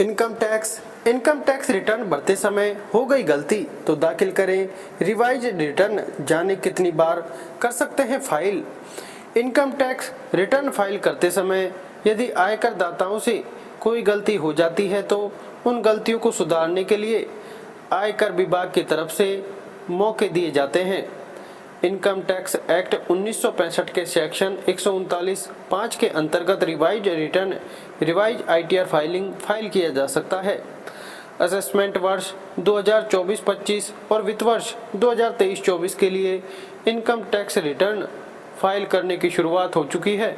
Income tax return भरते समय हो गई गलती तो दाखिल करें रिवाइज रिटर्न। जाने कितनी बार कर सकते हैं file. Income tax return file करते समय यदि आयकर दाताओं से कोई गलती हो जाती है तो उन गलतियों को सुधारने के लिए आयकर विभाग की तरफ से मौके दिए जाते हैं। इनकम टैक्स एक्ट 1965 के सेक्शन 139(5) के अंतर्गत रिवाइज आईटीआर फाइल किया जा सकता है। असेसमेंट वर्ष 2024-25 और वित्त वर्ष 2023-24 के लिए इनकम टैक्स रिटर्न फाइल करने की शुरुआत हो चुकी है।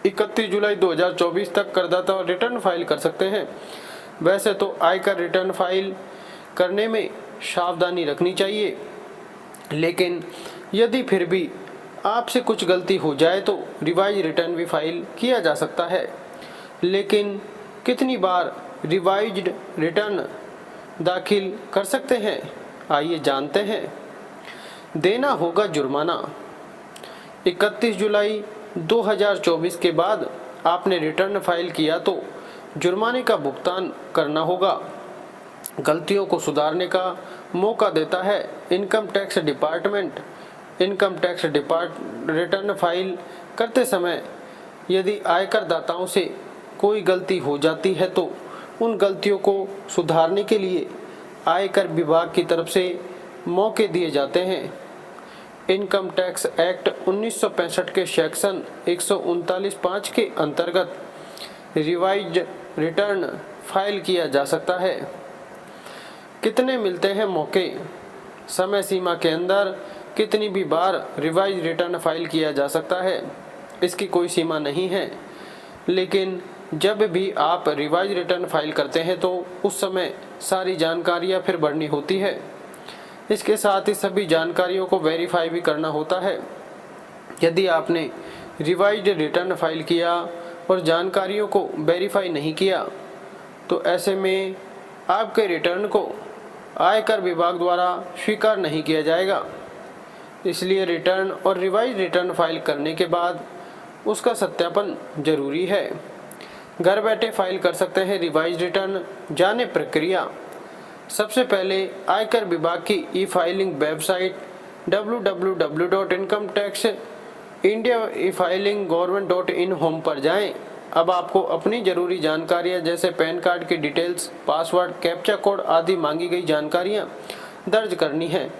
31 जुलाई 2024 तक करदाता रिटर्न फाइल कर सकते हैं। वैसे तो आयकर रिटर्न फाइल करने में सावधानी रखनी चाहिए, लेकिन यदि फिर भी आपसे कुछ गलती हो जाए तो रिवाइज रिटर्न भी फाइल किया जा सकता है। लेकिन कितनी बार रिवाइज्ड रिटर्न दाखिल कर सकते हैं, आइए जानते हैं। देना होगा जुर्माना। 31 जुलाई 2024 के बाद आपने रिटर्न फाइल किया तो जुर्माने का भुगतान करना होगा। गलतियों को सुधारने का मौका देता है income tax department. Return file करते समय यदि आयकर दाताओं से कोई गलती हो जाती है तो उन गलतियों को सुधारने के लिए आयकर विभाग की तरफ से मौके दिए जाते हैं। इनकम टैक्स एक्ट 1965 के सेक्शन 139(5) के अंतर्गत रिवाइज्ड रिटर्न फाइल किया जा सकता है। कितने मिलते हैं मौके। समय सीमा के अंदर कितनी भी बार रिवाइज रिटर्न फाइल किया जा सकता है, इसकी कोई सीमा नहीं है। लेकिन जब भी आप रिवाइज रिटर्न फाइल करते हैं तो उस समय सारी जानकारियां फिर भरनी होती है। इसके साथ ही सभी जानकारियों को वेरीफाई भी करना होता है। यदि आपने रिवाइज रिटर्न फाइल किया और जानकारियों को वेरीफाई नहीं किया तो ऐसे में आपके रिटर्न को आयकर विभाग द्वारा स्वीकार नहीं किया जाएगा। इसलिए रिटर्न और रिवाइज रिटर्न फाइल करने के बाद उसका सत्यापन जरूरी है। घर बैठे फाइल कर सकते हैं रिवाइज रिटर्न। जाने प्रक्रिया। सबसे पहले आयकर विभाग की ई फाइलिंग वेबसाइट www.incometaxindia-e-filing-government.in होम पर जाएं। अब आपको अपनी जरूरी जानकारियां जैसे पैन कार्ड की डिटेल्स, पासवर्ड, कैप्चा कोड आदि मांगी गई जानकारियां दर्ज करनी है।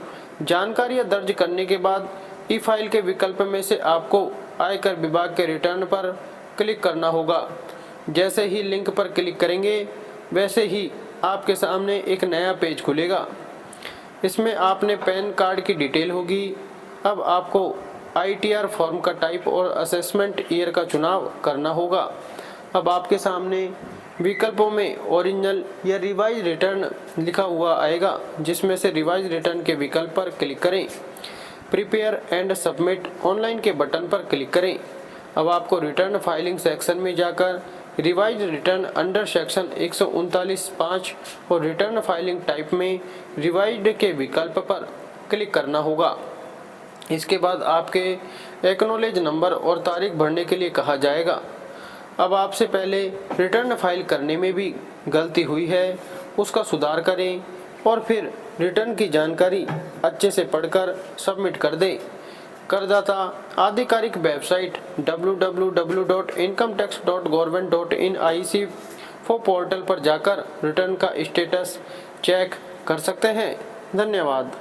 जानकारियां दर्ज करने के बाद ई फाइल के विकल्प में से आपको आयकर विभाग के रिटर्न पर क्लिक करना होगा। जैसे ही लिंक पर क्लिक करेंगे वैसे ही आपके सामने एक नया पेज खुलेगा। इसमें आपने पैन कार्ड की डिटेल होगी। अब आपको आईटीआर फॉर्म का टाइप और असेसमेंट ईयर का चुनाव करना होगा। अब आपके सामने विकल्पों में ओरिजिनल या रिवाइज रिटर्न लिखा हुआ आएगा, जिसमें से रिवाइज रिटर्न के विकल्प पर क्लिक करें। प्रिपेयर एंड सबमिट ऑनलाइन के बटन पर क्लिक करें। अब आपको रिटर्न फाइलिंग सेक्शन में जाकर रिवाइज रिटर्न अंडर सेक्शन 139(5) और रिटर्न फाइलिंग टाइप में रिवाइज्ड के विकल्प पर क्लिक करना होगा। इसके बाद आपके एक्नॉलेज नंबर और तारीख भरने के लिए कहा जाएगा। अब आपसे पहले रिटर्न फाइल करने में भी गलती हुई है, उसका सुधार करें और फिर रिटर्न की जानकारी अच्छे से पढ़कर सबमिट कर दें। करदाता आधिकारिक वेबसाइट www.incometax.government.in IC4 पोर्टल पर जाकर रिटर्न का स्टेटस चेक कर सकते हैं। धन्यवाद।